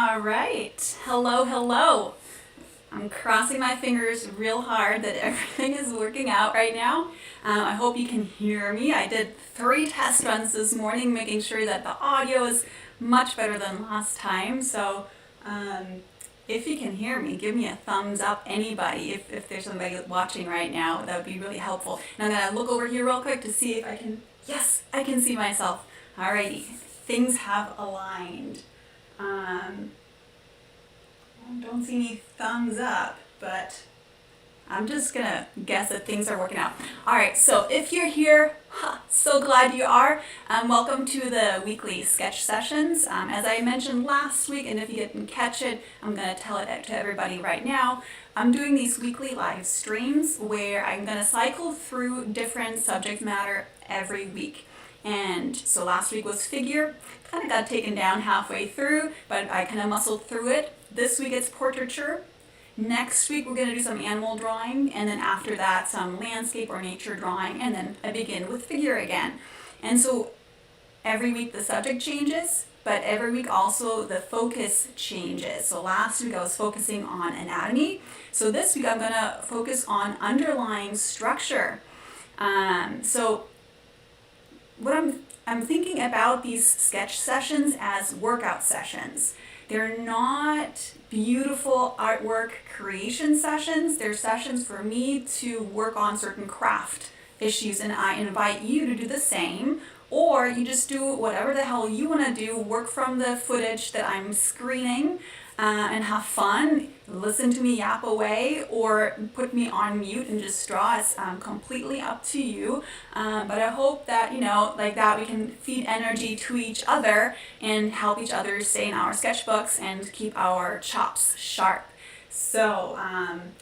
All right. Hello, hello. I'm crossing my fingers real hard that everything is working out right now. I hope you can hear me. I did 3 test runs this morning, making sure that the audio is much better than last time. So if you can hear me, give me a thumbs up, anybody, if there's somebody watching right now. That would be really helpful. And I'm going to look over here real quick to see if I can, yes, I can see myself. Alrighty, things have aligned. I don't see any thumbs up, but I'm just gonna guess that things are working out. All right, so if you're here, so glad you are. Welcome to the weekly sketch sessions. As I mentioned last week, and if you didn't catch it, I'm gonna tell it to everybody right now. I'm doing these weekly live streams where I'm gonna cycle through different subject matter every week. And so last week was figure, kind of got taken down halfway through, but I kind of muscled through it. This week it's portraiture. Next week we're going to do some animal drawing, and then after that some landscape or nature drawing, and then I begin with figure again. And so every week the subject changes, but every week also the focus changes. So last week I was focusing on anatomy. So this week I'm going to focus on underlying structure. So what I'm thinking about these sketch sessions as workout sessions. They're not beautiful artwork creation sessions. They're sessions for me to work on certain craft issues, and I invite you to do the same, or you just do whatever the hell you want to do, work from the footage that I'm screening, and have fun, listen to me yap away, or put me on mute and just draw. It's completely up to you, but I hope that, like that we can feed energy to each other and help each other stay in our sketchbooks and keep our chops sharp. So,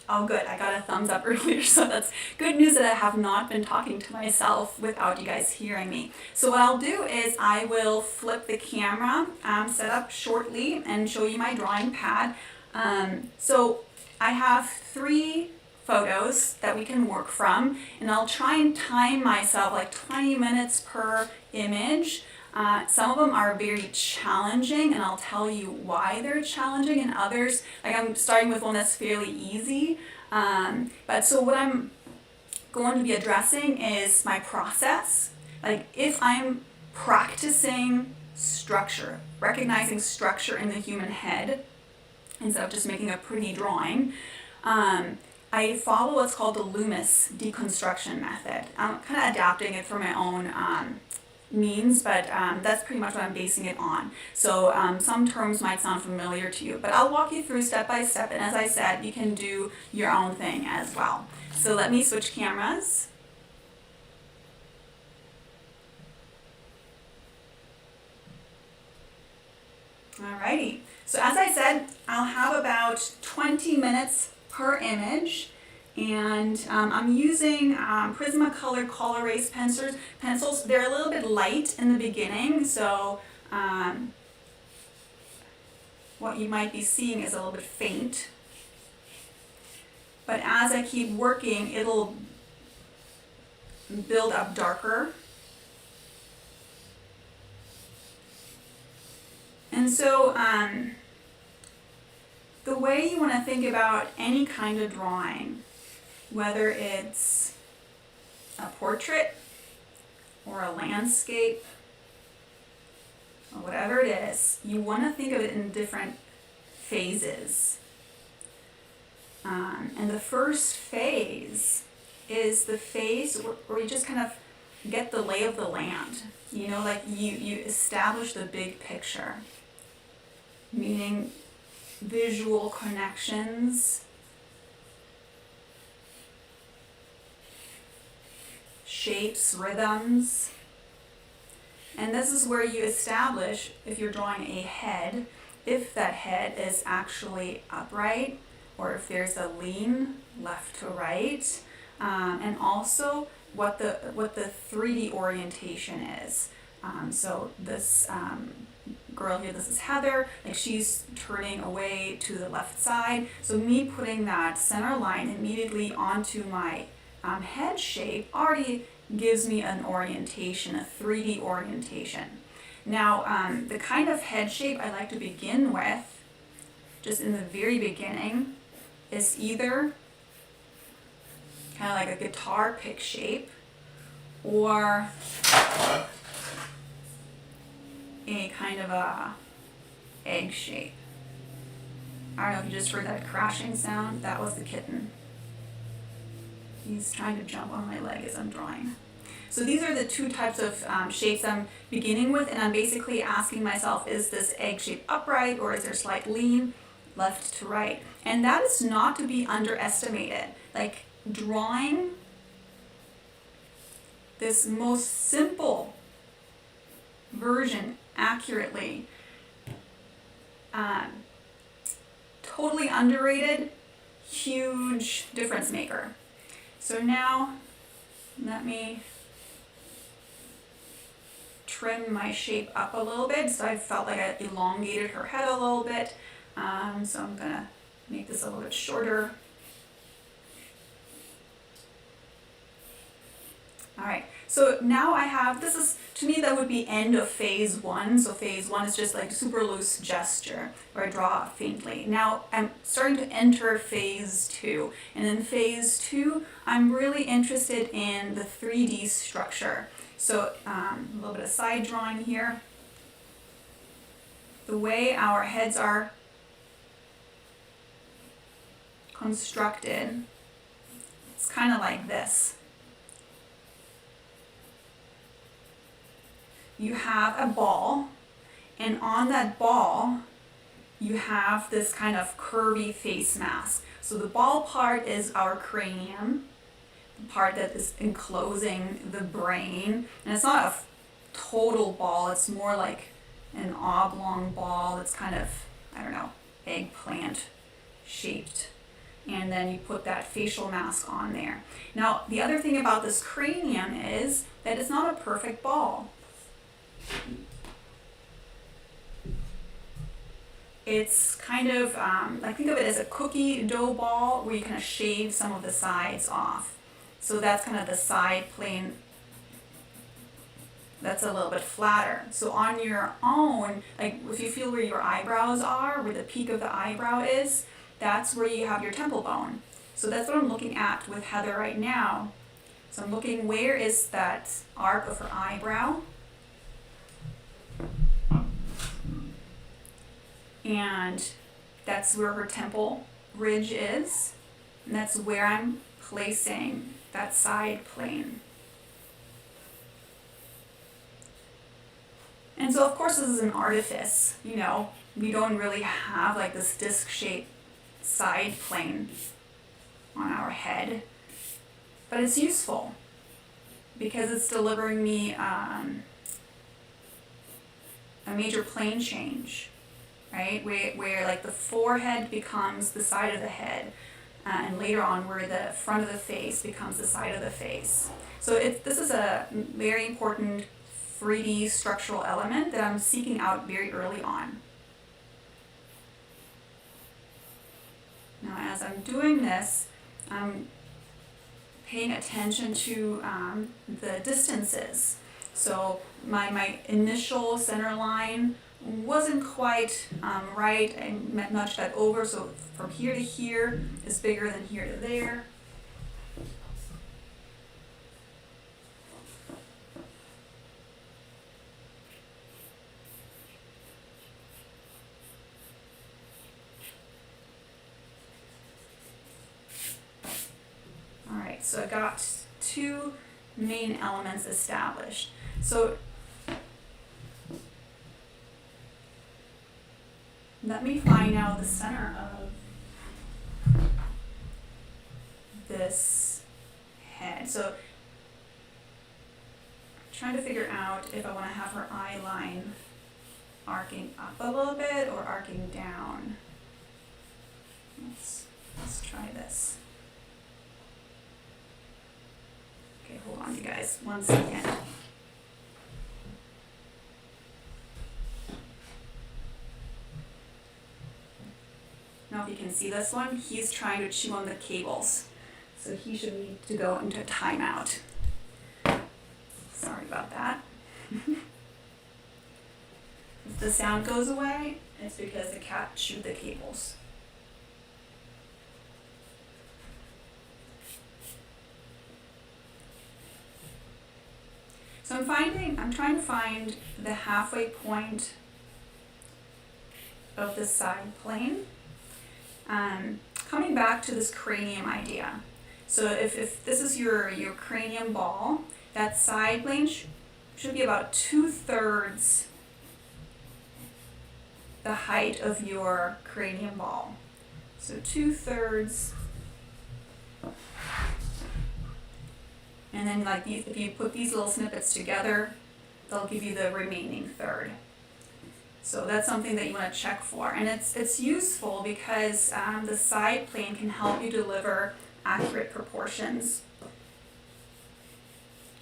oh good, I got a thumbs up earlier, so that's good news that I have not been talking to myself without you guys hearing me. So what I'll do is I will flip the camera, set up shortly, and show you my drawing pad. So I have 3 photos that we can work from, and I'll try and time myself like 20 minutes per image. Some of them are very challenging, and I'll tell you why they're challenging, and others, like I'm starting with one that's fairly easy. But so what I'm going to be addressing is my process. Like if I'm practicing structure, recognizing structure in the human head, instead of just making a pretty drawing, I follow what's called the Loomis deconstruction method. I'm kind of adapting it for my own means, but that's pretty much what I'm basing it on. So some terms might sound familiar to you, but I'll walk you through step by step, and as I said, you can do your own thing as well. So let me switch cameras. Alrighty, so as I said, I'll have about 20 minutes per image. And I'm using Prismacolor Color Erase pencils. They're a little bit light in the beginning, so what you might be seeing is a little bit faint. But as I keep working, it'll build up darker. And so the way you want to think about any kind of drawing, whether it's a portrait or a landscape or whatever it is, you want to think of it in different phases. And the first phase is the phase where you just kind of get the lay of the land. Like you establish the big picture, meaning visual connections, shapes, rhythms. And this is where you establish, if you're drawing a head, if that head is actually upright, or if there's a lean left to right, and also what the 3D orientation is. So this girl here, this is Heather, like she's turning away to the left side. So me putting that center line immediately onto my head shape already gives me an orientation, a 3D orientation. Now, the kind of head shape I like to begin with just in the very beginning, is either kind of like a guitar pick shape or a kind of a egg shape. I don't know if you just heard that crashing sound. That was the kitten. He's trying to jump on my leg as I'm drawing. So these are the two types of shapes I'm beginning with, and I'm basically asking myself, is this egg shape upright or is there slight lean left to right? And that is not to be underestimated. Like drawing this most simple version accurately, totally underrated, huge difference maker. So now let me trim my shape up a little bit. So I felt like I elongated her head a little bit. So I'm gonna make this a little bit shorter. All right, so now I have, this is, to me that would be end of phase one. So phase one is just like super loose gesture where I draw faintly. Now I'm starting to enter phase two. And in phase two, I'm really interested in the 3D structure. So a little bit of side drawing here. The way our heads are constructed, it's kind of like this. You have a ball, and on that ball, you have this kind of curvy face mask. So the ball part is our cranium, the part that is enclosing the brain. And it's not a total ball, it's more like an oblong ball that's kind of, I don't know, eggplant shaped. And then you put that facial mask on there. Now, the other thing about this cranium is that it's not a perfect ball. It's kind of, I think of it as a cookie dough ball where you kind of shave some of the sides off. So that's kind of the side plane that's a little bit flatter. So on your own, like if you feel where your eyebrows are, where the peak of the eyebrow is, that's where you have your temple bone. So that's what I'm looking at with Heather right now. So I'm looking, where is that arc of her eyebrow? And that's where her temple ridge is. And that's where I'm placing that side plane. And so of course this is an artifice, you know, we don't really have like this disc-shaped side plane on our head, but it's useful because it's delivering me a major plane change. Right, where like the forehead becomes the side of the head, and later on where the front of the face becomes the side of the face. So this is a very important 3D structural element that I'm seeking out very early on. Now as I'm doing this, I'm paying attention to the distances. So my initial center line wasn't quite right. I nudged that over, so from here to here is bigger than here to there. All right, so I got two main elements established. So let me find out the center of this head. So I'm trying to figure out if I want to have her eye line arcing up a little bit or arcing down. Let's try this. Okay, hold on you guys, 1 second. Now if you can see this one, he's trying to chew on the cables. So he should need to go into a timeout. Sorry about that. If the sound goes away, it's because the cat chewed the cables. So I'm trying to find the halfway point of the side plane. Coming back to this cranium idea. So if this is your cranium ball, that side plane should be about 2/3 the height of your cranium ball. So 2/3. And then like these, if you put these little snippets together, they'll give you the remaining third. So that's something that you want to check for. And it's useful because the side plane can help you deliver accurate proportions.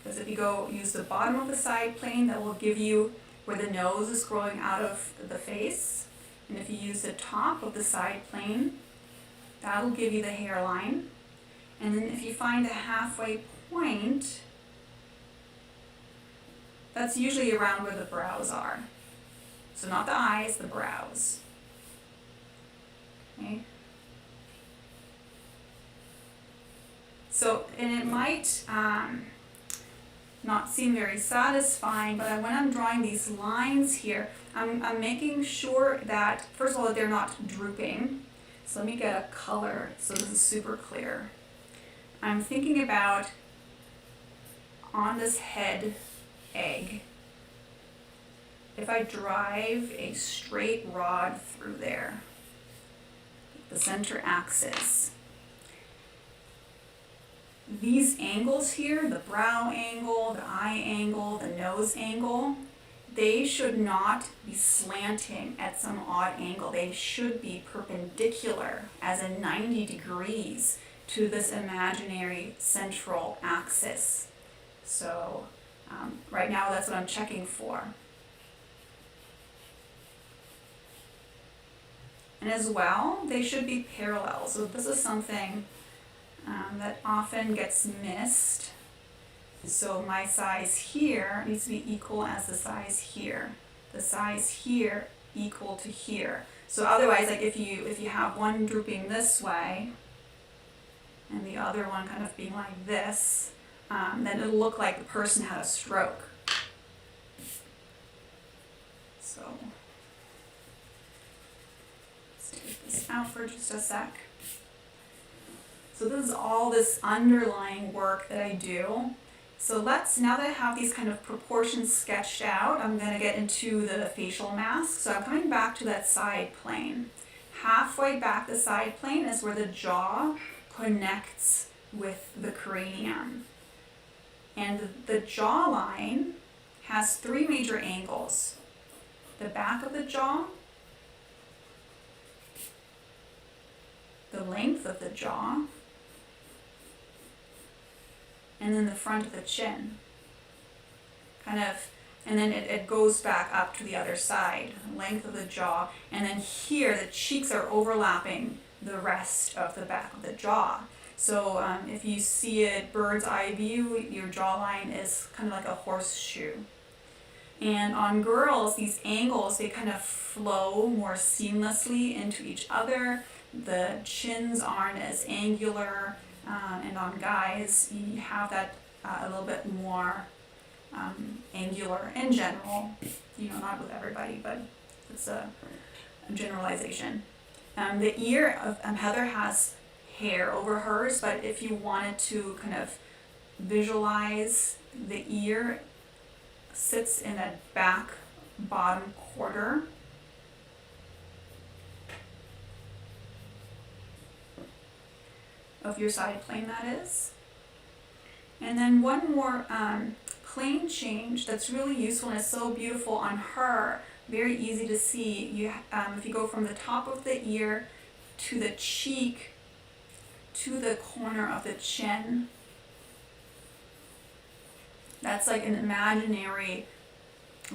Because if you go use the bottom of the side plane, that will give you where the nose is growing out of the face. And if you use the top of the side plane, that'll give you the hairline. And then if you find a halfway point, that's usually around where the brows are. So not the eyes, the brows. Okay. So, and it might not seem very satisfying, but when I'm drawing these lines here, I'm making sure that, first of all, that they're not drooping. So let me get a color so this is super clear. I'm thinking about on this head egg, if I drive a straight rod through there, the center axis, these angles here, the brow angle, the eye angle, the nose angle, they should not be slanting at some odd angle. They should be perpendicular as in 90 degrees to this imaginary central axis. So right now that's what I'm checking for. And as well, they should be parallel. So this is something that often gets missed. So my size here needs to be equal as the size here. The size here equal to here. So otherwise, like if you have one drooping this way and the other one kind of being like this, then it'll look like the person had a stroke. So let's take this out for just a sec. So this is all this underlying work that I do. So now that I have these kind of proportions sketched out, I'm going to get into the facial mask. So I'm coming back to that side plane. Halfway back the side plane is where the jaw connects with the cranium. And the jawline has 3 major angles. The back of the jaw, the length of the jaw, and then the front of the chin. And then it goes back up to the other side, length of the jaw, and then here the cheeks are overlapping the rest of the back of the jaw. So if you see a bird's eye view, your jawline is kind of like a horseshoe. And on girls, these angles, they kind of flow more seamlessly into each other. The chins aren't as angular. And on guys, you have that a little bit more angular in general. Not with everybody, but it's a generalization. The ear of Heather has hair over hers, but if you wanted to kind of visualize, the ear sits in that back bottom quarter. Of your side plane, that is. And then one more plane change that's really useful and is so beautiful on her, very easy to see. If you go from the top of the ear to the cheek to the corner of the chin, that's like an imaginary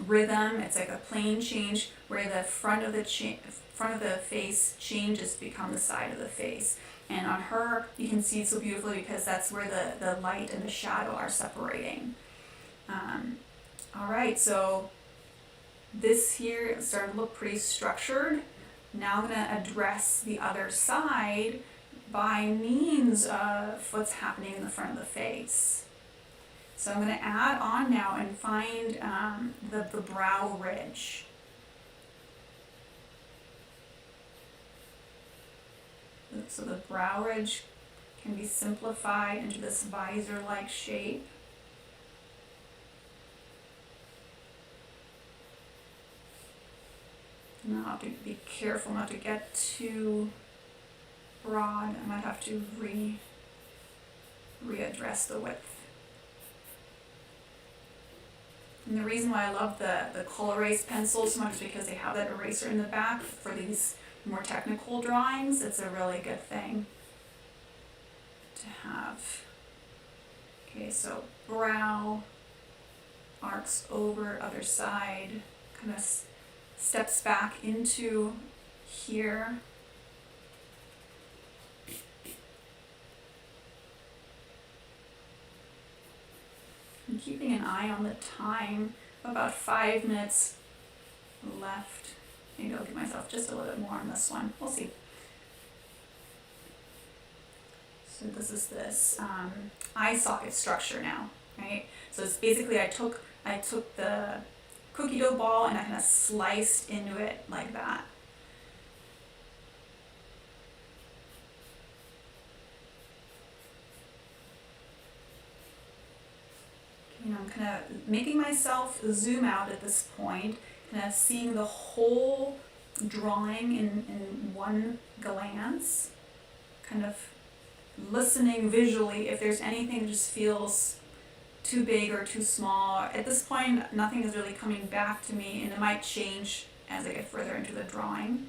rhythm. It's like a plane change where the front of the face changes to become the side of the face. And on her, you can see it so beautifully because that's where the light and the shadow are separating. All right, so this here is starting to look pretty structured. Now I'm gonna address the other side by means of what's happening in the front of the face. So I'm gonna add on now and find the brow ridge. So the brow ridge can be simplified into this visor-like shape. Now I have to be careful not to get too broad. I might have to readdress the width. And the reason why I love the Color Erase pencils so much is because they have that eraser in the back for these more technical drawings. It's a really good thing to have. Okay, so brow, arcs over, other side, kind of steps back into here. I'm keeping an eye on the time, about 5 minutes left. Maybe I'll give myself just a little bit more on this one. We'll see. So this is this eye socket structure now, right? So it's basically I took the cookie dough ball and I kind of sliced into it like that. You know, I'm kind of making myself zoom out at this point, kind of seeing the whole drawing in one glance, kind of listening visually if there's anything that just feels too big or too small. At this point, nothing is really coming back to me, and it might change as I get further into the drawing.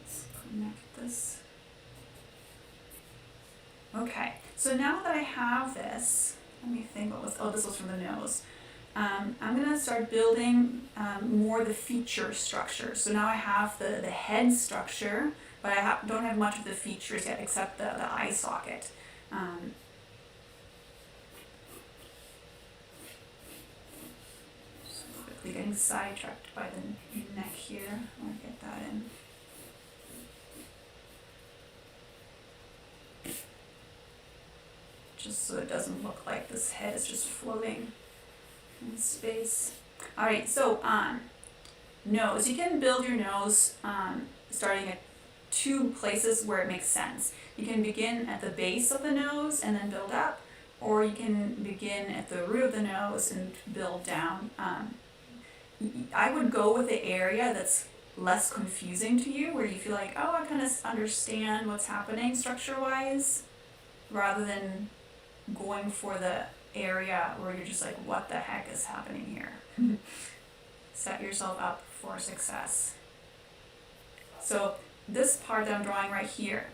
Let's connect this. Okay, so now that I have this, let me think this was from the nose. I'm going to start building more the feature structure. So now I have the head structure, but I don't have much of the features yet except the eye socket. So quickly getting sidetracked by the neck here. I want to get that in. Just so it doesn't look like this head is just floating in space. All right, so nose. You can build your nose starting at 2 places where it makes sense. You can begin at the base of the nose and then build up, or you can begin at the root of the nose and build down. I would go with the area that's less confusing to you, where you feel like, oh, I kind of understand what's happening structure-wise, rather than going for the area where you're just like, what the heck is happening here? Set yourself up for success. So this part that I'm drawing right here,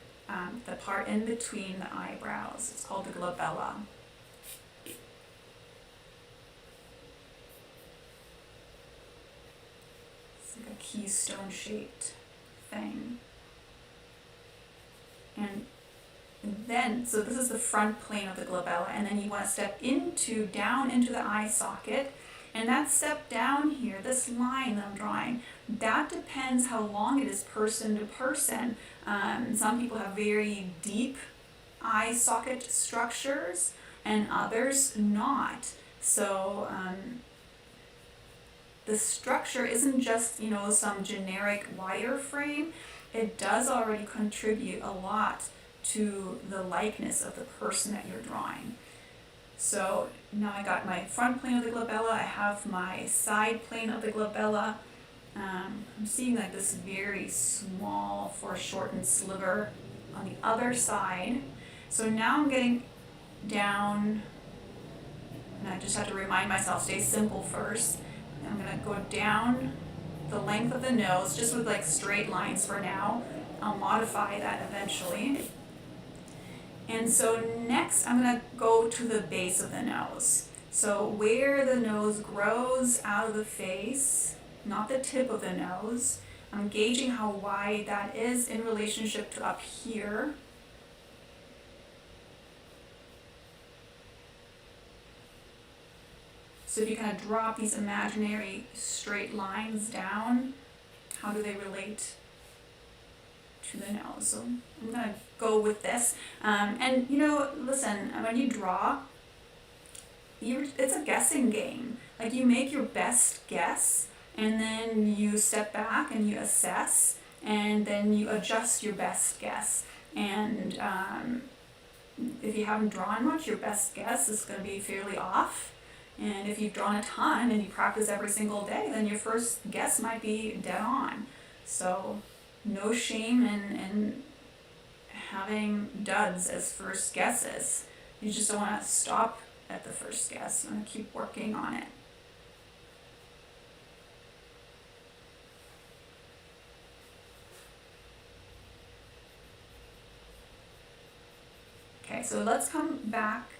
the part in between the eyebrows, it's called the glabella. It's like a keystone shaped thing. And then, so this is the front plane of the glabella, and then you want to step down into the eye socket, and that step down here, this line that I'm drawing, that depends how long it is person to person. Some people have very deep eye socket structures, and others not. So the structure isn't just, some generic wireframe. It does already contribute a lot to the likeness of the person that you're drawing. So now I got my front plane of the glabella, I have my side plane of the glabella. I'm seeing like this very small foreshortened sliver on the other side. So now I'm getting down, and I just have to remind myself, stay simple first. I'm gonna go down the length of the nose, just with like straight lines for now. I'll modify that eventually. And so next I'm going to go to the base of the nose. So where the nose grows out of the face, not the tip of the nose, I'm gauging how wide that is in relationship to up here. So if you kind of drop these imaginary straight lines down, how do they relate to the nose? So I'm gonna go with this. And you know, listen, when you draw, it's a guessing game. Like you make your best guess, and then you step back and you assess, and then you adjust your best guess. And if you haven't drawn much, your best guess is going to be fairly off. And if you've drawn a ton and you practice every single day, then your first guess might be dead on. So no shame in having duds as first guesses. You just don't want to stop at the first guess. You want to keep working on it. Okay, so let's come back.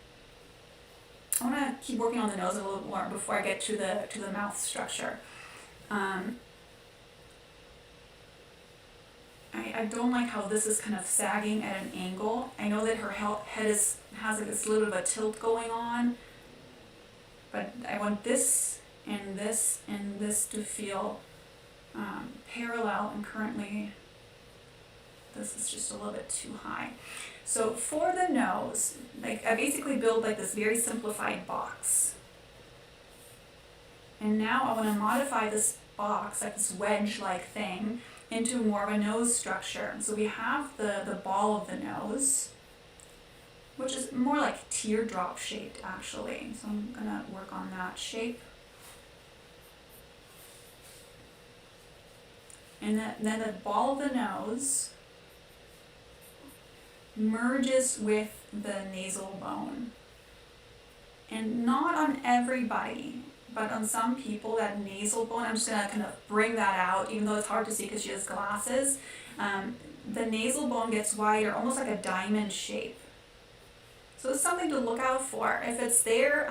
I want to keep working on the nose a little more before I get to the mouth structure. I don't like how this is kind of sagging at an angle. I know that her head has like this little bit of a tilt going on, but I want this and this and this to feel parallel, and currently this is just a little bit too high. So for the nose, like I basically build like this very simplified box. And now I want to modify this box, like this wedge-like thing, into more of a nose structure. So we have the ball of the nose, which is more like teardrop shaped actually. So I'm gonna work on that shape. And then the ball of the nose merges with the nasal bone. And not on everybody, but on some people, that nasal bone, I'm just gonna kind of bring that out, even though it's hard to see because she has glasses. The nasal bone gets wider, almost like a diamond shape. So it's something to look out for. If it's there,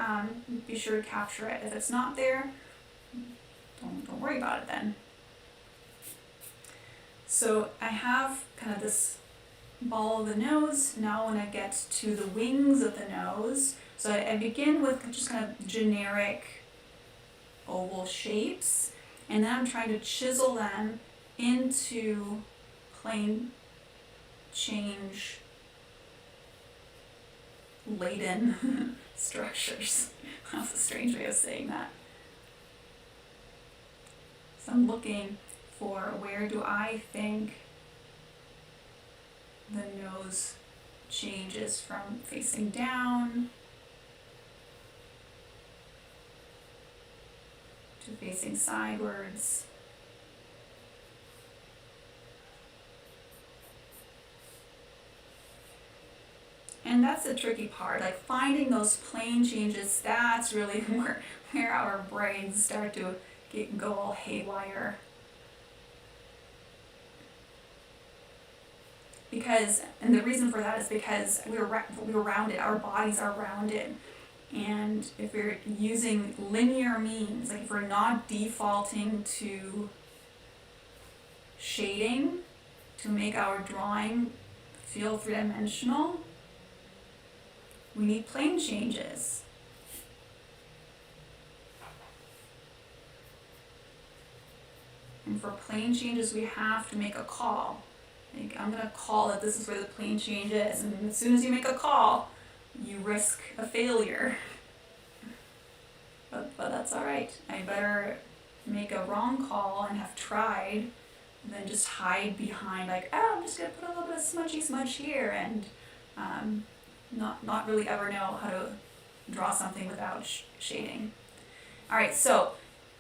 be sure to capture it. If it's not there, don't worry about it then. So I have kind of this ball of the nose. Now when I get to the wings of the nose, so I begin with just kind of generic oval shapes, and then I'm trying to chisel them into plane change laden structures. That's a strange way of saying that. So I'm looking for where do I think the nose changes from facing down to facing sidewards. And that's the tricky part, like finding those plane changes. That's really where our brains start to go all haywire. Because, and the reason for that is because we're rounded, our bodies are rounded. And if we're using linear means, like if we're not defaulting to shading to make our drawing feel three-dimensional, we need plane changes. And for plane changes, we have to make a call. Like, I'm going to call that this is where the plane change is. And as soon as you make a call, you risk a failure. But that's all right. I better make a wrong call and have tried than just hide behind like, oh, I'm just going to put a little bit of smudgy smudge here and not really ever know how to draw something without shading. All right, so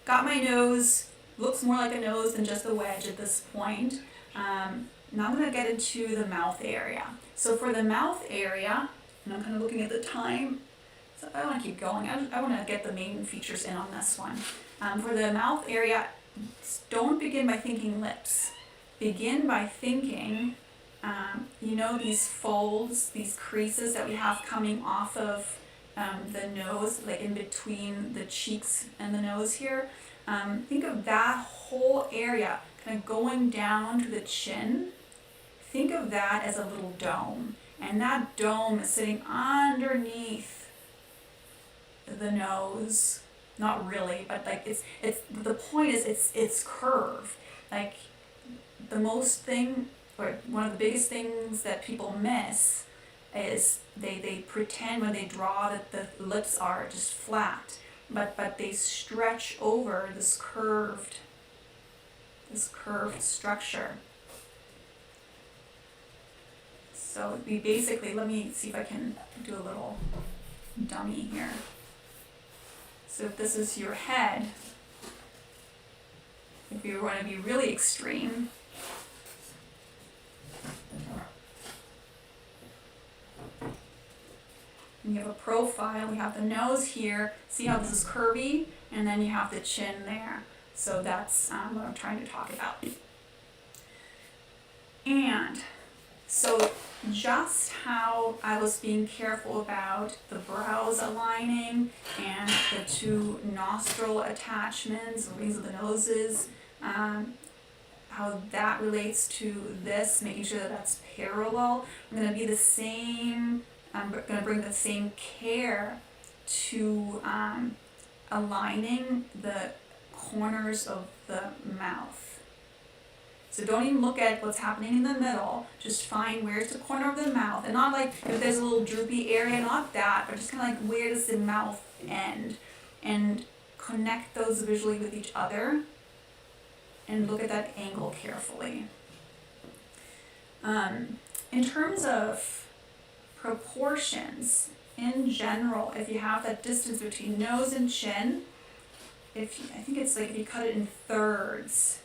got my nose. Looks more like a nose than just a wedge at this point. Now I'm going to get into the mouth area. So for the mouth area, and I'm kind of looking at the time, so I want to keep going. I want to get the main features in on this one. For the mouth area, don't begin by thinking lips. Begin by thinking, these folds, these creases that we have coming off of the nose, like in between the cheeks and the nose here. Think of that whole area kind of going down to the chin. Think of that as a little dome, and that dome is sitting underneath the nose. Not really, but like it's the point is it's curved. Like the most thing, or one of the biggest things that people miss is they pretend when they draw that the lips are just flat, but they stretch over this curved structure. So we basically, let me see if I can do a little dummy here. So if this is your head, if you want to be really extreme, and you have a profile, we have the nose here, see how this is curvy, and then you have the chin there. So that's what I'm trying to talk about. And so just how I was being careful about the brows aligning and the two nostril attachments, rings of the noses, how that relates to this, making sure that that's parallel. I'm going to be the same, I'm going to bring the same care to aligning the corners of the mouth. So don't even look at what's happening in the middle, just find where's the corner of the mouth, and not like if there's a little droopy area, not that, but just kind of like where does the mouth end, and connect those visually with each other, and look at that angle carefully. In terms of proportions, in general, if you have that distance between nose and chin, I think it's like if you cut it in thirds,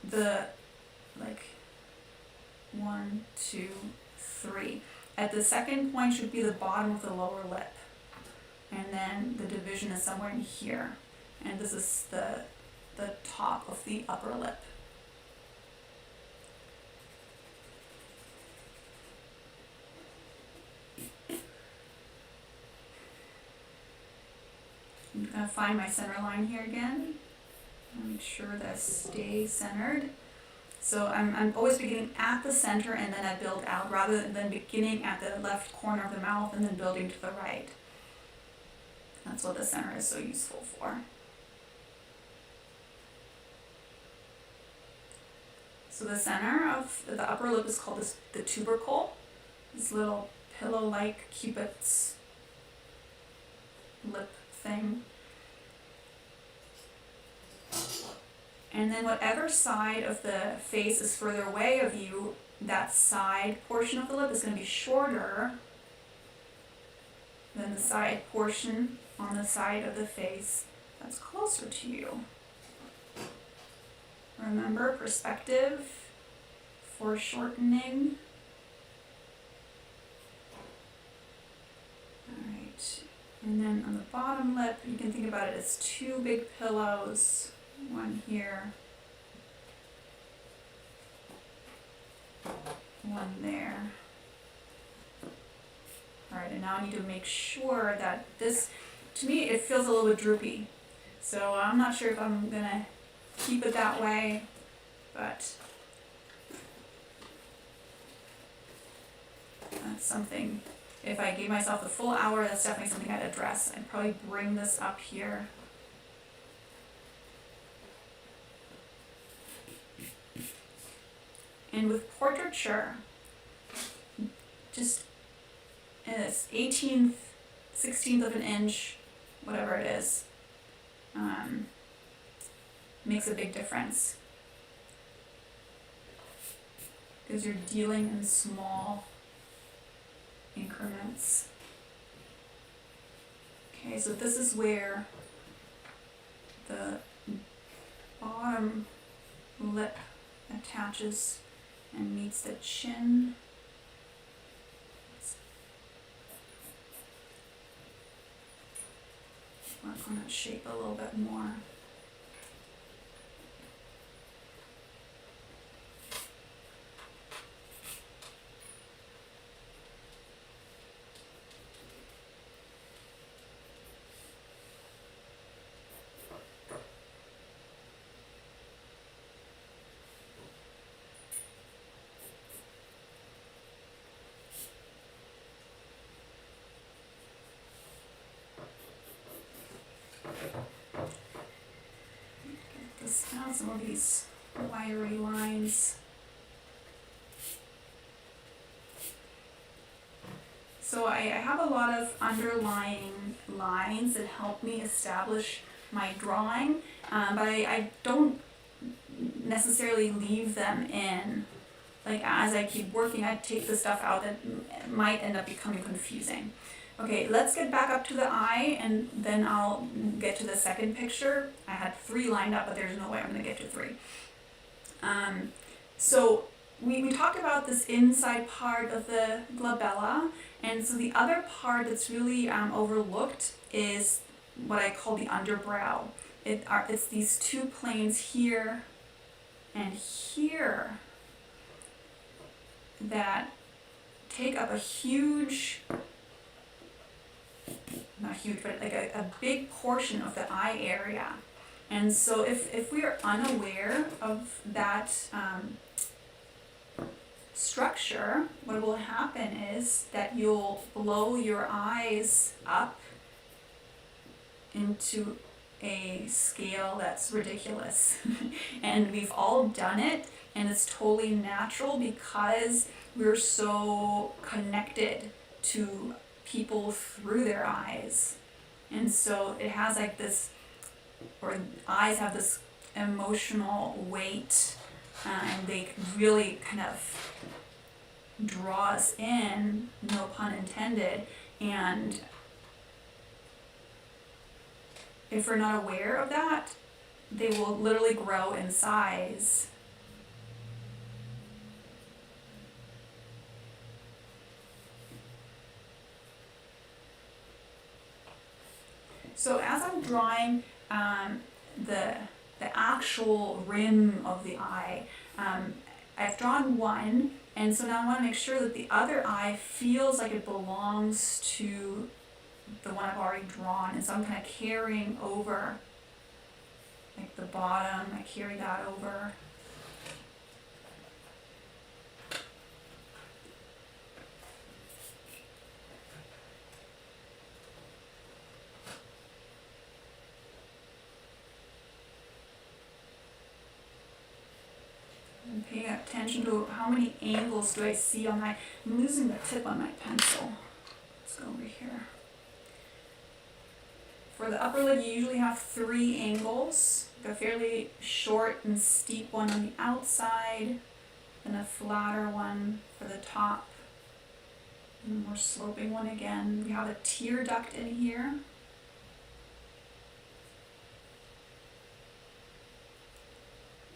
the like 1, 2, 3. At the second point should be the bottom of the lower lip, and then the division is somewhere in here, and this is the top of the upper lip. I'm gonna find my center line here again. Make sure that stays centered. So I'm always beginning at the center and then I build out, rather than beginning at the left corner of the mouth and then building to the right. That's what the center is so useful for. So the center of the upper lip is called the tubercle, this little pillow-like Cupid's lip thing. And then whatever side of the face is further away of you, that side portion of the lip is going to be shorter than the side portion on the side of the face that's closer to you. Remember, perspective, foreshortening. Alright, and then on the bottom lip, you can think about it as two big pillows. One here, one there. Alright, and now I need to make sure that this, to me it feels a little bit droopy. So I'm not sure if I'm going to keep it that way, but that's something, if I gave myself the full hour, that's definitely something I'd address. I'd probably bring this up here. And with portraiture, just this 1/18, 16th of an inch, whatever it is, makes a big difference. Because you're dealing in small increments. Okay, so this is where the bottom lip attaches and meets the chin. Let's work on that shape a little bit more. out some of these wiry lines. So I have a lot of underlying lines that help me establish my drawing, but I don't necessarily leave them in. Like as I keep working, I take the stuff out that might end up becoming confusing. Okay, let's get back up to the eye and then I'll get to the second picture. I had 3 lined up, but there's no way I'm gonna get to 3. So we talked about this inside part of the glabella, and so the other part that's really overlooked is what I call the underbrow. It's these 2 planes here and here that take up a huge, not huge, but like a big portion of the eye area. And so if we are unaware of that structure, what will happen is that you'll blow your eyes up into a scale that's ridiculous. And we've all done it, and it's totally natural because we're so connected to people through their eyes. And so it has like this, or eyes have this emotional weight, and they really kind of draw us in, no pun intended, and if we're not aware of that, they will literally grow in size. So as I'm drawing the actual rim of the eye, I've drawn one, and so now I want to make sure that the other eye feels like it belongs to the one I've already drawn, and so I'm kind of carrying over, like the bottom, I carry that over. I'm paying attention to how many angles do I see on my, I'm losing the tip on my pencil. Let's go over here. For the upper lid, you usually have 3 angles, a fairly short and steep one on the outside, and a flatter one for the top, and a more sloping one again. We have a tear duct in here.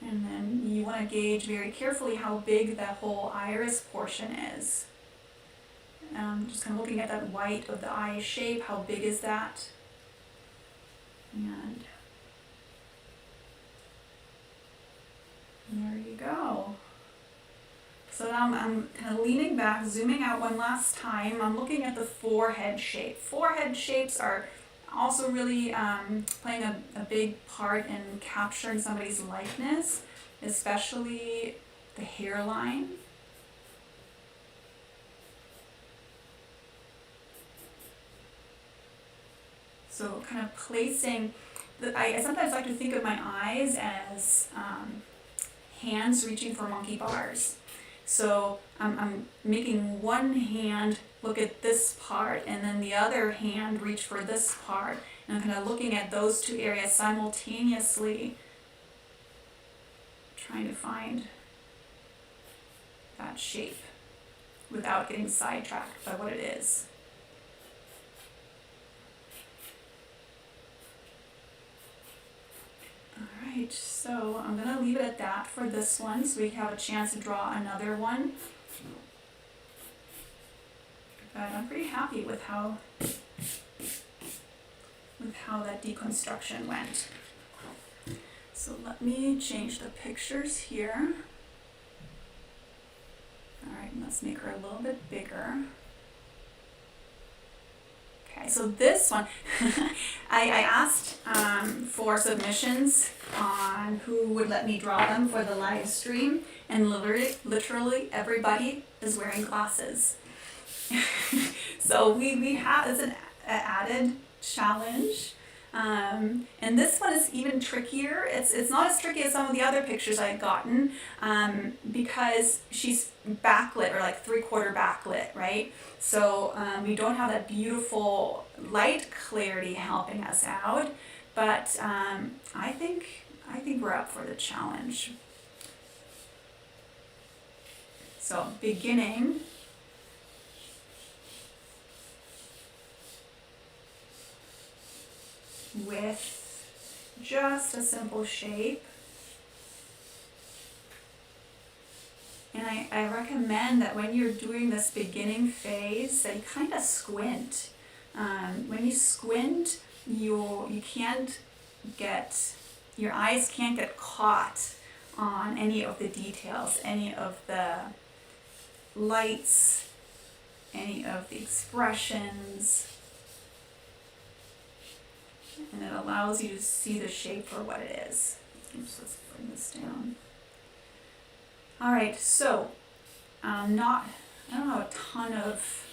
And then you want to gauge very carefully how big that whole iris portion is. Just kind of looking at that white of the eye shape, how big is that? And there you go. So now I'm kind of leaning back, zooming out one last time. I'm looking at the forehead shape. Forehead shapes are also really playing a big part in capturing somebody's likeness, especially the hairline. So kind of placing, I sometimes like to think of my eyes as hands reaching for monkey bars. So I'm making one hand look at this part, and then the other hand reach for this part. And I'm kind of looking at those 2 areas simultaneously, trying to find that shape without getting sidetracked by what it is. Alright, so I'm going to leave it at that for this one, so we have a chance to draw another one. But I'm pretty happy with how that deconstruction went. So let me change the pictures here. Alright, let's make her a little bit bigger. Okay, so this one, I asked for submissions on who would let me draw them for the live stream, and literally everybody is wearing glasses. So we have, it's an added challenge. And this one is even trickier. It's not as tricky as some of the other pictures I had gotten, because she's backlit, or like 3/4 backlit, right? So we don't have that beautiful light clarity helping us out, but I think we're up for the challenge. So beginning with just a simple shape. And I recommend that when you're doing this beginning phase that you kind of squint. When you squint, you can't get, your eyes can't get caught on any of the details, any of the lights, any of the expressions. And it allows you to see the shape for what it is. Oops, let's bring this down. All right, so I don't have a ton of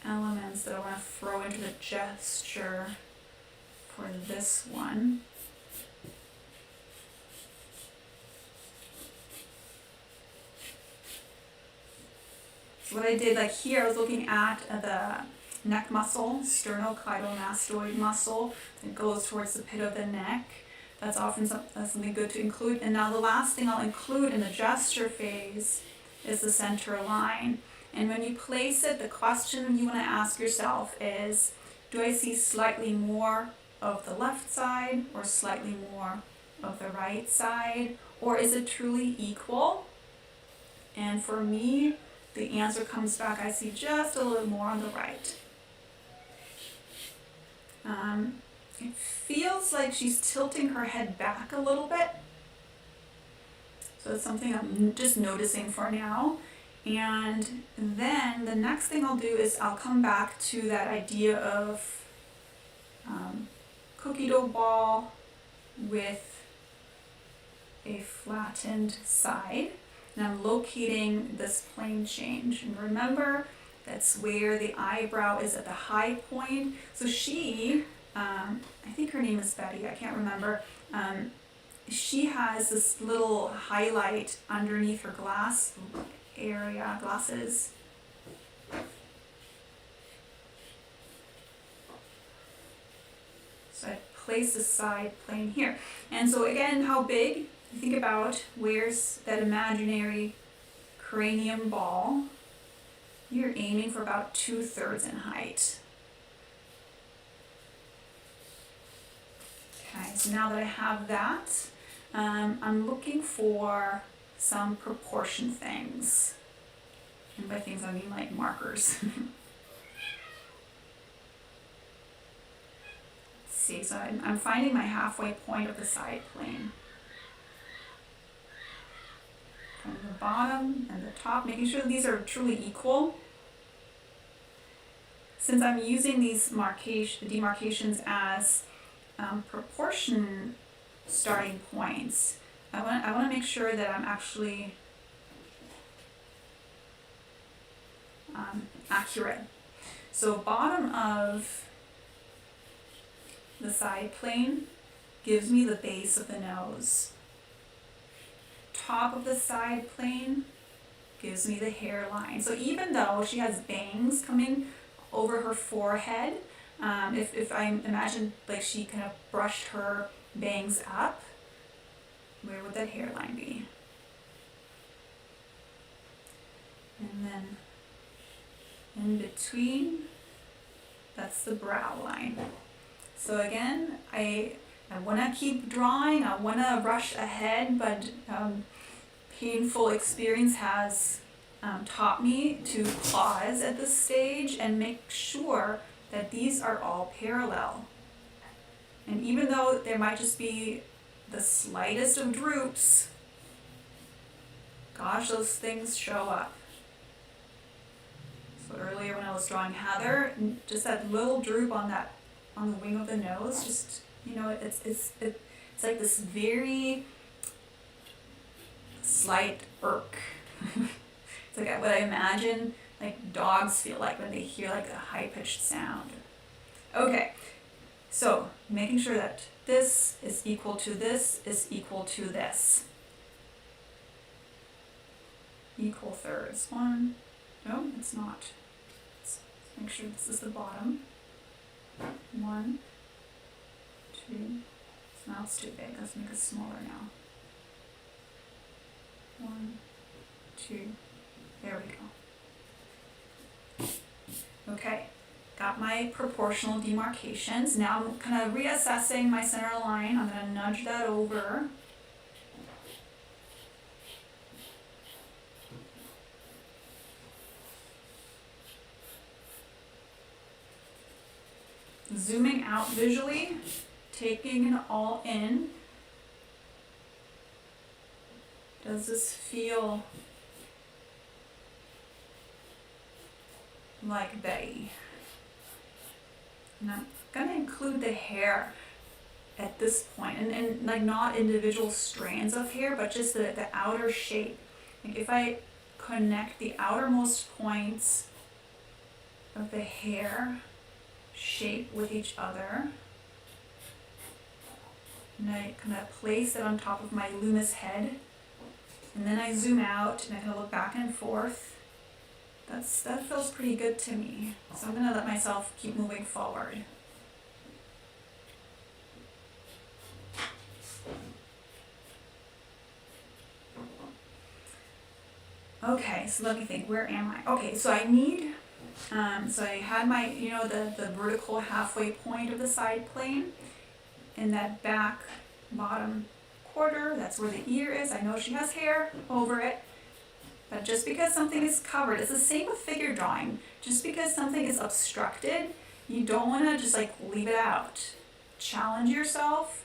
elements that I want to throw into the gesture for this one. So what I did, like here, I was looking at the neck muscle, sternocleidomastoid muscle. It goes towards the pit of the neck. That's often something good to include. And now the last thing I'll include in the gesture phase is the center line. And when you place it, the question you want to ask yourself is, do I see slightly more of the left side or slightly more of the right side? Or is it truly equal? And for me, the answer comes back, I see just a little more on the right. It feels like she's tilting her head back a little bit. So it's something I'm just noticing for now. And then the next thing I'll do is I'll come back to that idea of cookie dough ball with a flattened side. And I'm locating this plane change. And remember, that's where the eyebrow is at the high point. So she, I think her name is Betty, I can't remember. She has this little highlight underneath her glasses. So I place the side plane here. And so again, how big? You think about where's that imaginary cranium ball. You're aiming for about 2/3 in height. Okay, so now that I have that, I'm looking for some proportion things. And by things I mean like markers. Let's see, so I'm finding my halfway point of the side plane. From the bottom and the top, making sure that these are truly equal. Since I'm using these demarcations as proportion starting points, I want to make sure that I'm actually accurate. So bottom of the side plane gives me the base of the nose. Top of the side plane gives me the hairline. So even though she has bangs coming over her forehead, if I imagine like she kind of brushed her bangs up, where would that hairline be? And then in between, that's the brow line. So again, I want to keep drawing, I want to rush ahead, but painful experience has taught me to pause at this stage and make sure that these are all parallel. And even though there might just be the slightest of droops, gosh, those things show up. So earlier when I was drawing Heather, just that little droop on the wing of the nose, just, it's like this very slight irk. It's like what I imagine like dogs feel like when they hear like a high-pitched sound. Okay, so making sure that this is equal to this is equal to this. Equal thirds. One, no, it's not. Let's make sure this is the bottom. 1, 2, now it's too big, let's make it smaller now. 1, 2, there we go. Okay, got my proportional demarcations. Now I'm kind of reassessing my center line. I'm going to nudge that over. Zooming out visually, taking it all in. Does this feel like Betty? And I'm gonna include the hair at this point, and like not individual strands of hair, but just the outer shape. Like if I connect the outermost points of the hair shape with each other, and I kind of place it on top of my Loomis head, and then I zoom out and I kind of look back and forth. That feels pretty good to me. So I'm gonna let myself keep moving forward. Okay, so let me think, where am I? Okay, so I need, so I had my, you know, the vertical halfway point of the side plane, and that back bottom quarter, that's where the ear is. I know she has hair over it, but just because something is covered, it's the same with figure drawing. Just because something is obstructed, you don't want to just like leave it out. Challenge yourself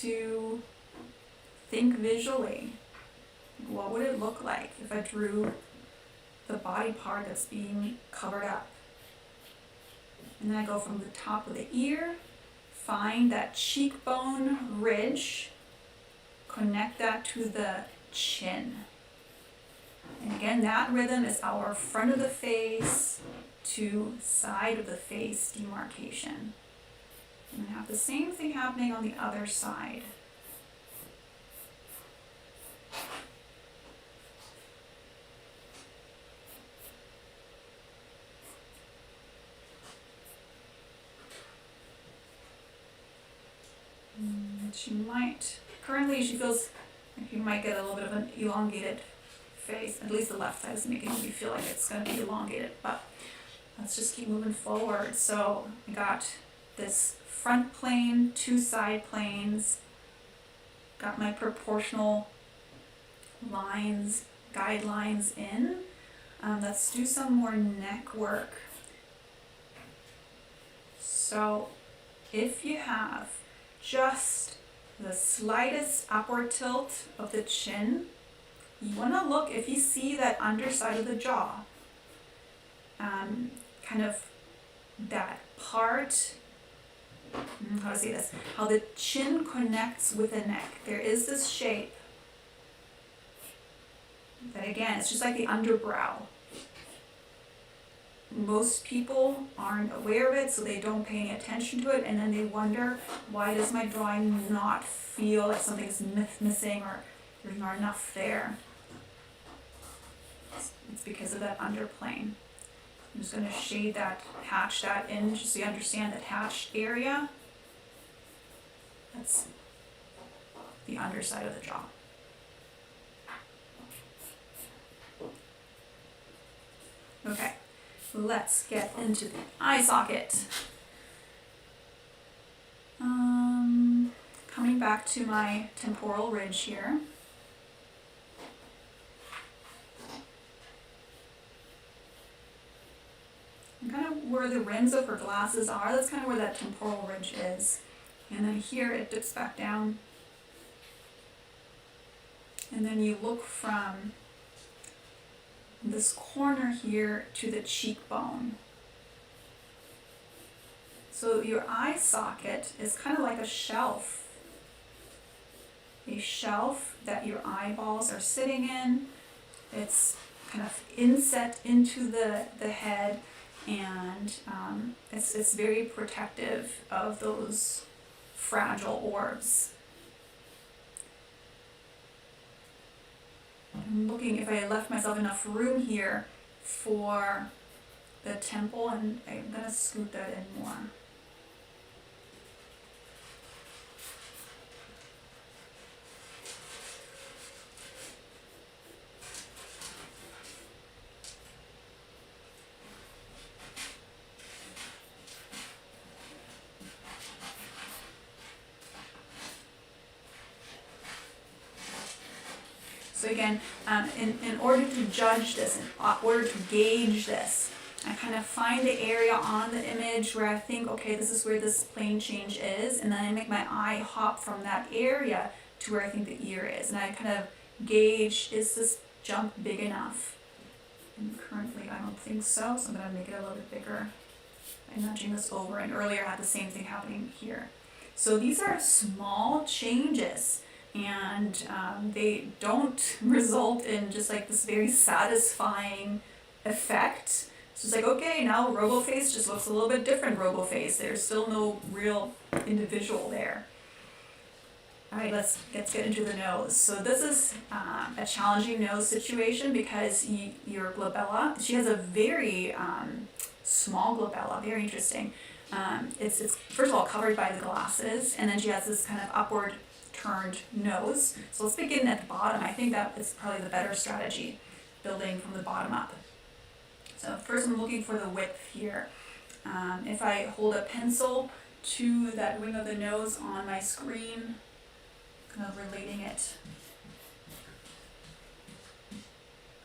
to think visually. What would it look like if I drew the body part that's being covered up? And then I go from the top of the ear, find that cheekbone ridge, connect that to the chin. And again, that rhythm is our front of the face to side of the face demarcation. And have the same thing happening on the other side. She might, currently she feels like you might get a little bit of an elongated face. At least the left side is making me feel like it's going to be elongated, but let's just keep moving forward. So I got this front plane, 2 side planes, got my proportional lines, guidelines in. Let's do some more neck work. So if you have just the slightest upward tilt of the chin, you want to look, if you see that underside of the jaw, kind of that part, how to say this, how the chin connects with the neck. There is this shape that, again, it's just like the underbrow. Most people aren't aware of it, so they don't pay any attention to it, and then they wonder, why does my drawing not feel like something's missing or there's not enough there? It's because of that underplane. I'm just going to shade that, hatch that in, just so you understand that hatched area. That's the underside of the jaw. Okay. Let's get into the eye socket. Coming back to my temporal ridge here. And kind of where the rims of her glasses are, that's kind of where that temporal ridge is. And then here it dips back down. And then you look from this corner here to the cheekbone. So your eye socket is kind of like a shelf that your eyeballs are sitting in. It's kind of inset into the head, and it's very protective of those fragile orbs. I'm looking if I left myself enough room here for the temple, and I'm gonna scoot that in more. So again, in order to judge this, in order to gauge this, I kind of find the area on the image where I think, okay, this is where this plane change is, and then I make my eye hop from that area to where I think the ear is, and I kind of gauge, is this jump big enough? And currently I don't think so, so I'm going to make it a little bit bigger by nudging this over, and earlier I had the same thing happening here. So these are small changes, and they don't result in just like this very satisfying effect. It's just like, okay, now RoboFace just looks a little bit different RoboFace. There's still no real individual there. All right, let's get into the nose. So this is a challenging nose situation because your glabella, she has a very small glabella, very interesting. It's first of all covered by the glasses, and then she has this kind of upward turned nose. So let's begin at the bottom. I think that is probably the better strategy, building from the bottom up. So first I'm looking for the width here. If I hold a pencil to that wing of the nose on my screen, kind of relating it.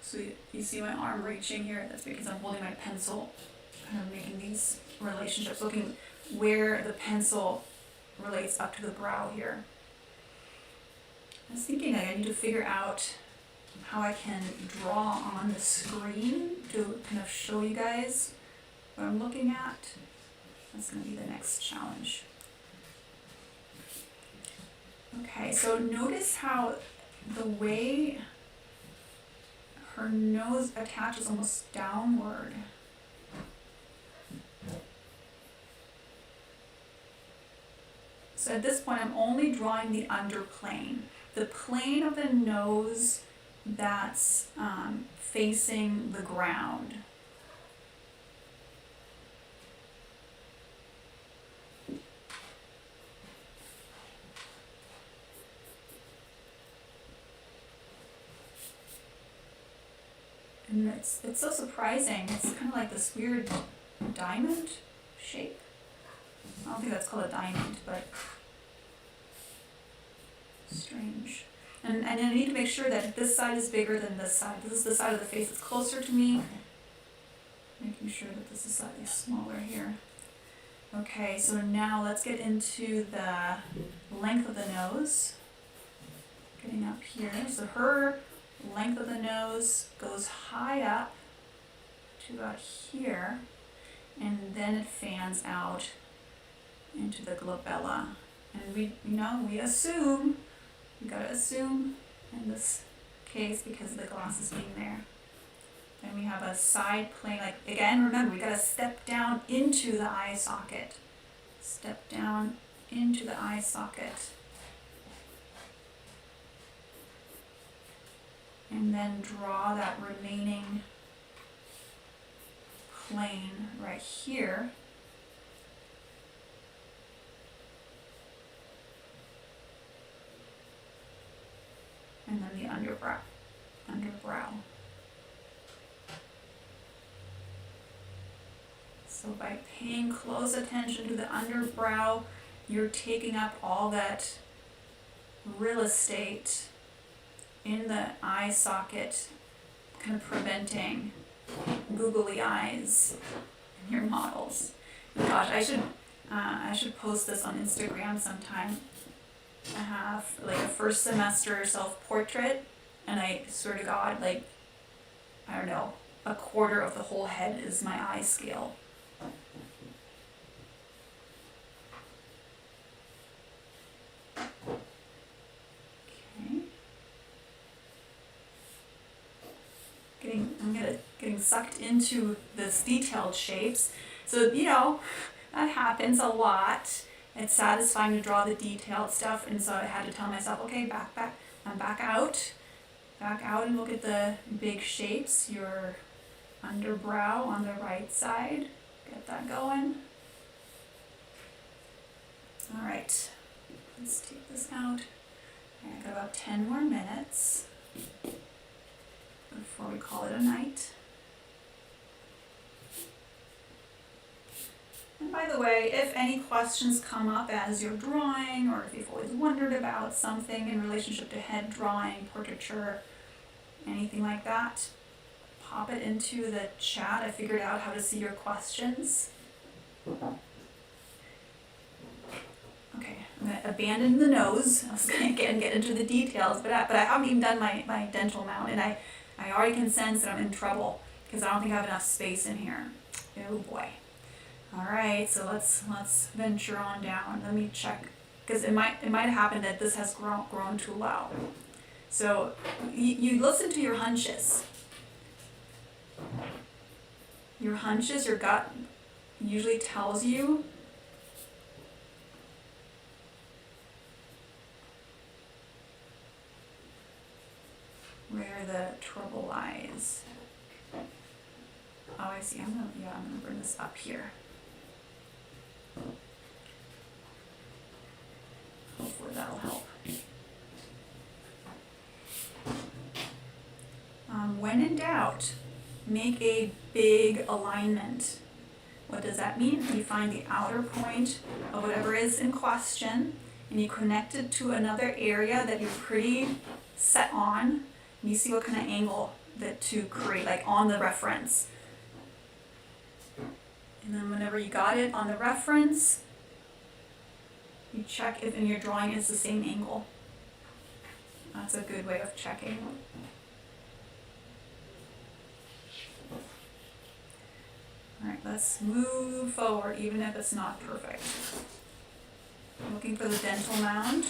So you see my arm reaching here, that's because I'm holding my pencil, kind of making these relationships, looking where the pencil relates up to the brow here. I was thinking that I need to figure out how I can draw on the screen to kind of show you guys what I'm looking at. That's going to be the next challenge. Okay, so notice how the way her nose attaches almost downward. So at this point I'm only drawing the underplane. The plane of the nose that's facing the ground. And it's so surprising. It's kind of like this weird diamond shape. I don't think that's called a diamond, but strange. And I need to make sure that this side is bigger than this side. This is the side of the face that's closer to me. Making sure that this is slightly smaller here. Okay, so now let's get into the length of the nose. Getting up here. So her length of the nose goes high up to about here, and then it fans out into the glabella. And we assume, we gotta assume in this case because of the glasses being there. Then we have a side plane, like again, remember we gotta step down into the eye socket. Step down into the eye socket. And then draw that remaining plane right here. And then the underbrow. So by paying close attention to the underbrow, you're taking up all that real estate in the eye socket, kind of preventing googly eyes in your models. Gosh, I should post this on Instagram sometime. I have like a first semester self-portrait, and I swear to God, like, I don't know, a quarter of the whole head is my eye scale. Okay. Getting sucked into this detailed shapes. So, you know, that happens a lot. It's satisfying to draw the detailed stuff, and so I had to tell myself, okay, back, and back out and look at the big shapes, your underbrow on the right side. Get that going. All right, let's take this out. I got about 10 more minutes before we call it a night. And by the way, if any questions come up as you're drawing, or if you've always wondered about something in relationship to head drawing, portraiture, anything like that, pop it into the chat. I figured out how to see your questions. Okay, I'm going to abandon the nose. I was going to get into the details, but I haven't even done my dental mount, and I already can sense that I'm in trouble because I don't think I have enough space in here. Oh boy. All right, so let's venture on down. Let me check, because it might have happened that this has grown too low. So you listen to your hunches. Your hunches, your gut usually tells you where the trouble lies. Oh, I see. I'm gonna bring this up here. Hopefully that'll help. When in doubt, make a big alignment. What does that mean? You find the outer point of whatever is in question, and you connect it to another area that you're pretty set on, and you see what kind of angle that to create, like on the reference. And then whenever you got it on the reference, you check if in your drawing it's the same angle. That's a good way of checking. All right, let's move forward, even if it's not perfect. I'm looking for the dental mound.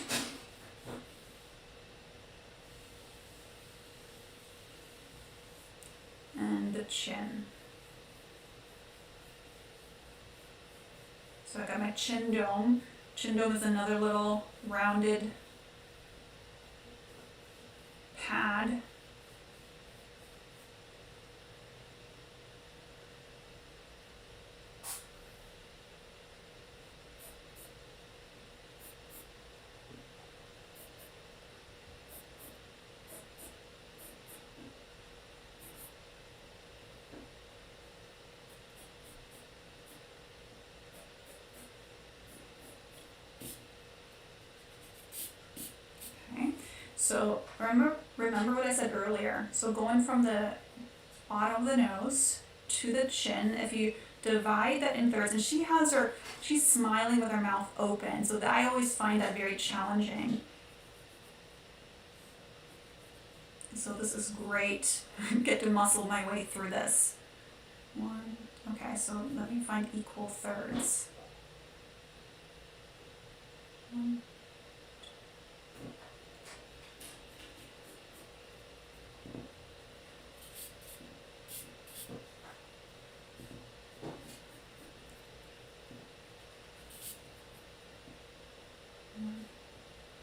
And the chin. So I got my chin dome. Chin dome is another little rounded pad. So remember what I said earlier. So going from the bottom of the nose to the chin, if you divide that in thirds, and she's smiling with her mouth open, so I always find that very challenging. So this is great. Get to muscle my way through this. Okay, so let me find equal thirds. 1,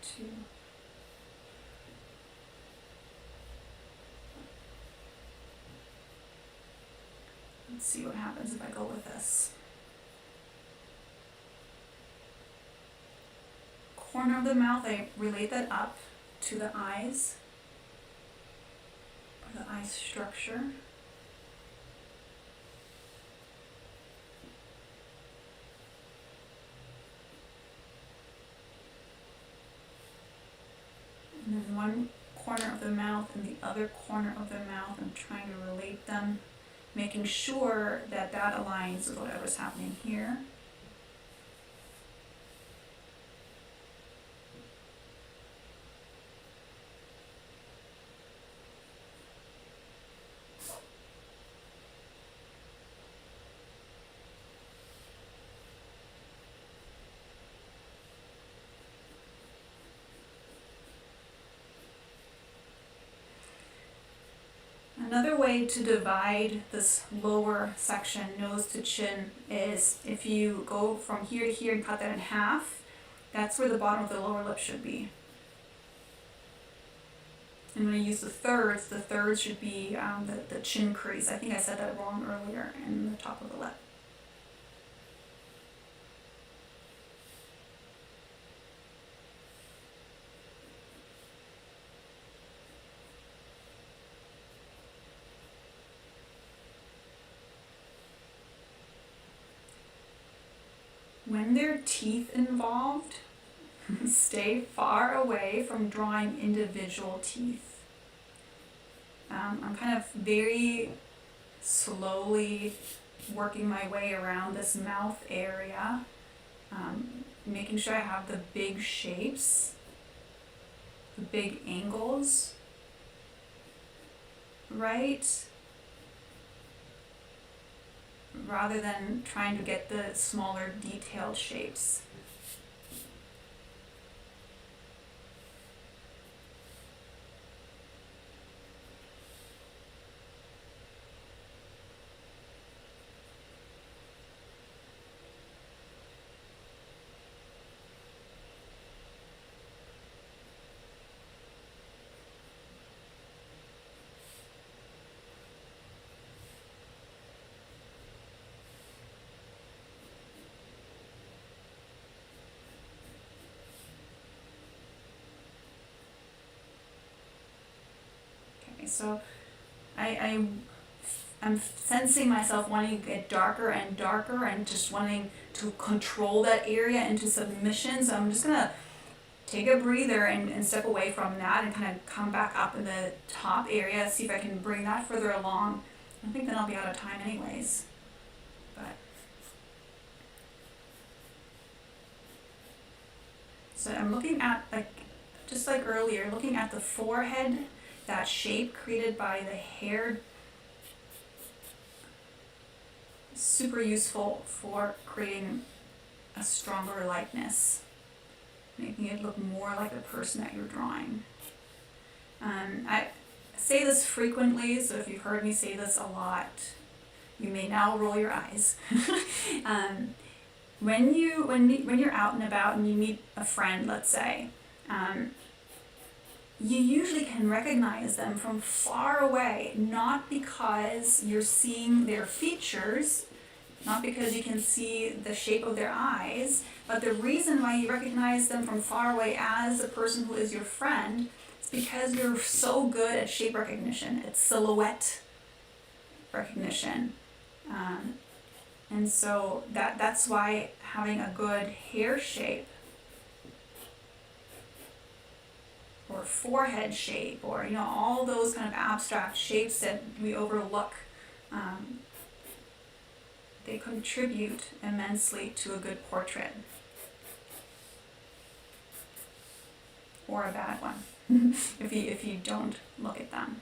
2. Let's see what happens if I go with this. Corner of the mouth, I relate that up to the eyes, or the eye structure. And then one corner of the mouth and the other corner of the mouth, I'm trying to relate them, making sure that that aligns with whatever's happening here. Another way way to divide this lower section, nose to chin, is if you go from here to here and cut that in half, that's where the bottom of the lower lip should be. And when I use the thirds should be the chin crease. I think I said that wrong earlier in the top of the lip. When there are teeth involved, stay far away from drawing individual teeth. I'm kind of very slowly working my way around this mouth area, making sure I have the big shapes, the big angles, right? Rather than trying to get the smaller detailed shapes. So I'm sensing myself wanting to get darker and darker and just wanting to control that area into submission. So I'm just gonna take a breather and step away from that and kind of come back up in the top area, see if I can bring that further along. I think then I'll be out of time anyways. But so I'm looking at, just like earlier, looking at the forehead, that shape created by the hair. Super useful for creating a stronger likeness, making it look more like the person that you're drawing. I say this frequently, so if you've heard me say this a lot, you may now roll your eyes. When you're out and about and you meet a friend, let's say, you usually can recognize them from far away, not because you're seeing their features, not because you can see the shape of their eyes, but the reason why you recognize them from far away as the person who is your friend is because you're so good at shape recognition, at silhouette recognition. And so that's why having a good hair shape or forehead shape, or all those kind of abstract shapes that we overlook, they contribute immensely to a good portrait, or a bad one if you don't look at them.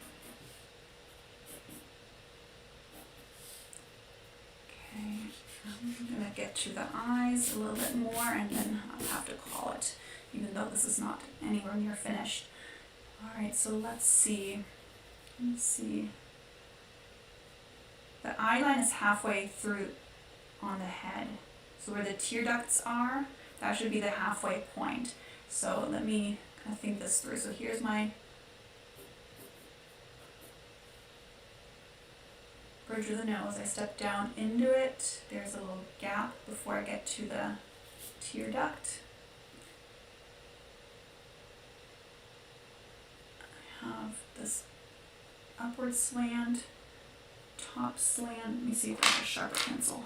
Okay, I'm gonna get to the eyes a little bit more, and then I'll have to call it, even though this is not anywhere near finished. All right, so let's see. The eye line is halfway through on the head. So where the tear ducts are, that should be the halfway point. So let me kind of think this through. So here's my bridge of the nose. I step down into it. There's a little gap before I get to the tear duct. I have this upward slant, top slant. Let me see if I have a sharper pencil.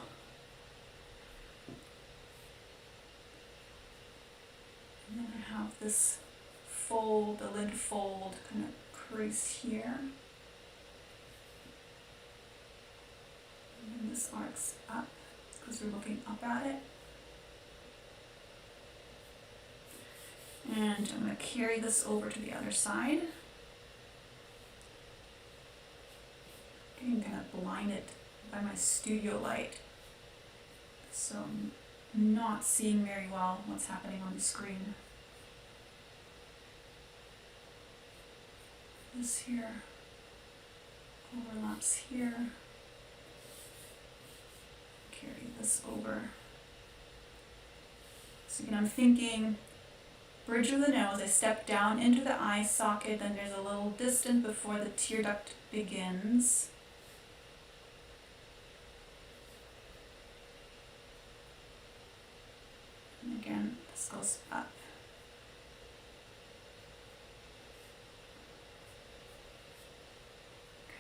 And then I have this fold, the lid fold, kind of crease here. And then this arcs up because we're looking up at it. And I'm going to carry this over to the other side. Getting kind of blinded by my studio light, so I'm not seeing very well what's happening on the screen. This here overlaps here. Carry this over. So again, I'm thinking bridge of the nose. I step down into the eye socket, then there's a little distance before the tear duct begins. And again, this goes up.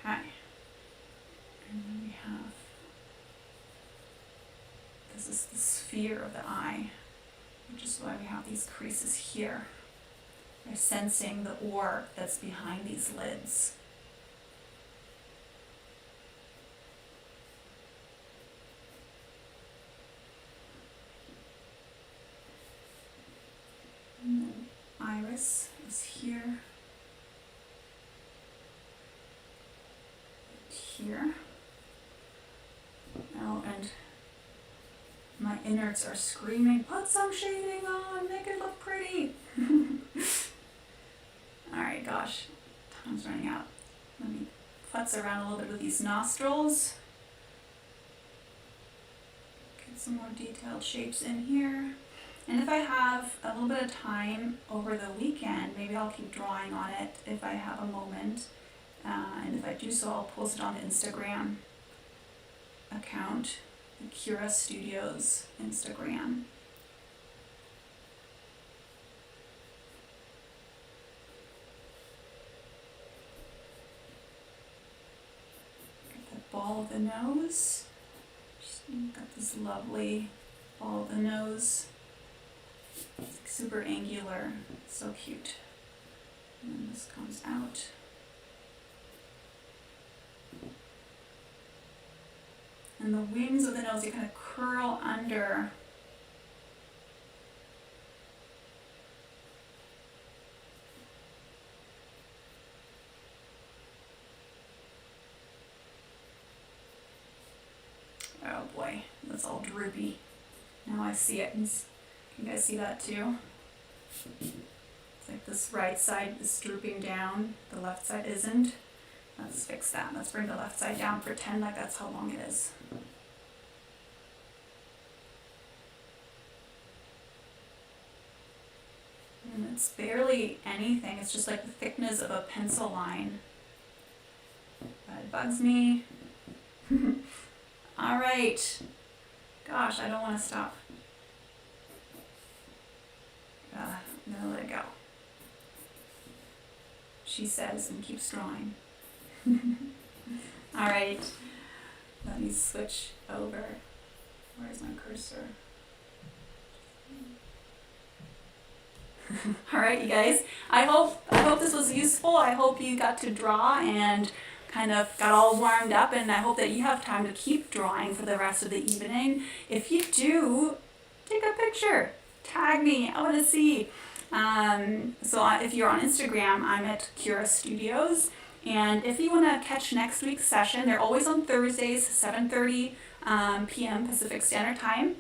Okay. And then we have, this is the sphere of the eye, which is why we have these creases here. They're sensing the ore that's behind these lids. And then iris is here. Here. Oh, and my innards are screaming, put some shading on, make it look pretty. Alright, gosh, time's running out. Let me futz around a little bit with these nostrils. Get some more detailed shapes in here. And if I have a little bit of time over the weekend, maybe I'll keep drawing on it if I have a moment. And if I do so, I'll post it on the Instagram account, the Kira Studios Instagram. Get the ball of the nose. Just got this lovely ball of the nose. It's like super angular, so cute. And then this comes out. And the wings of the nose, you kind of curl under. Oh boy, that's all droopy. Now I see it. Can you guys see that too? It's like this right side is drooping down, the left side isn't. Let's fix that. Let's bring the left side down, pretend like that's how long it is. And it's barely anything, it's just like the thickness of a pencil line. But it bugs me. Alright. Gosh, I don't want to stop. I'm gonna let it go. She says and keeps drawing. Alright, let me switch over. Where's my cursor? Alright, you guys, I hope this was useful. I hope you got to draw and kind of got all warmed up, and I hope that you have time to keep drawing for the rest of the evening. If you do, take a picture. Tag me. I want to see. So if you're on Instagram, I'm at Kira Studios. And if you want to catch next week's session, they're always on Thursdays, 7:30 p.m. Pacific Standard Time.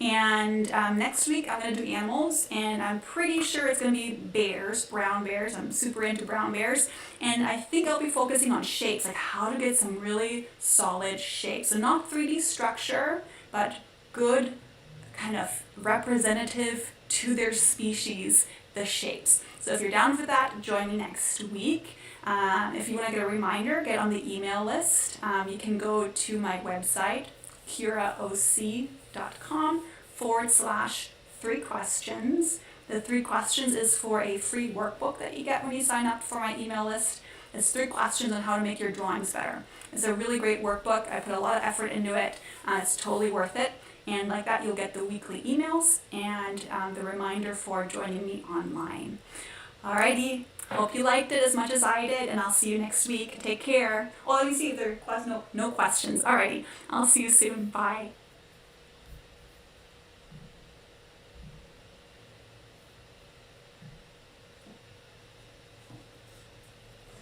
And next week I'm going to do animals, and I'm pretty sure it's going to be bears, brown bears. I'm super into brown bears. And I think I'll be focusing on shapes, like how to get some really solid shapes. So not 3D structure, but good kind of representative to their species, the shapes. So if you're down for that, join me next week. If you want to get a reminder, get on the email list. You can go to my website, kiraoc.com/3 questions. The 3 questions is for a free workbook that you get when you sign up for my email list. It's 3 questions on how to make your drawings better. It's a really great workbook. I put a lot of effort into it. It's totally worth it. And like that, you'll get the weekly emails and the reminder for joining me online. Alrighty, hope you liked it as much as I did, and I'll see you next week. Take care. Oh, let me see if there are no questions. Alrighty, I'll see you soon. Bye.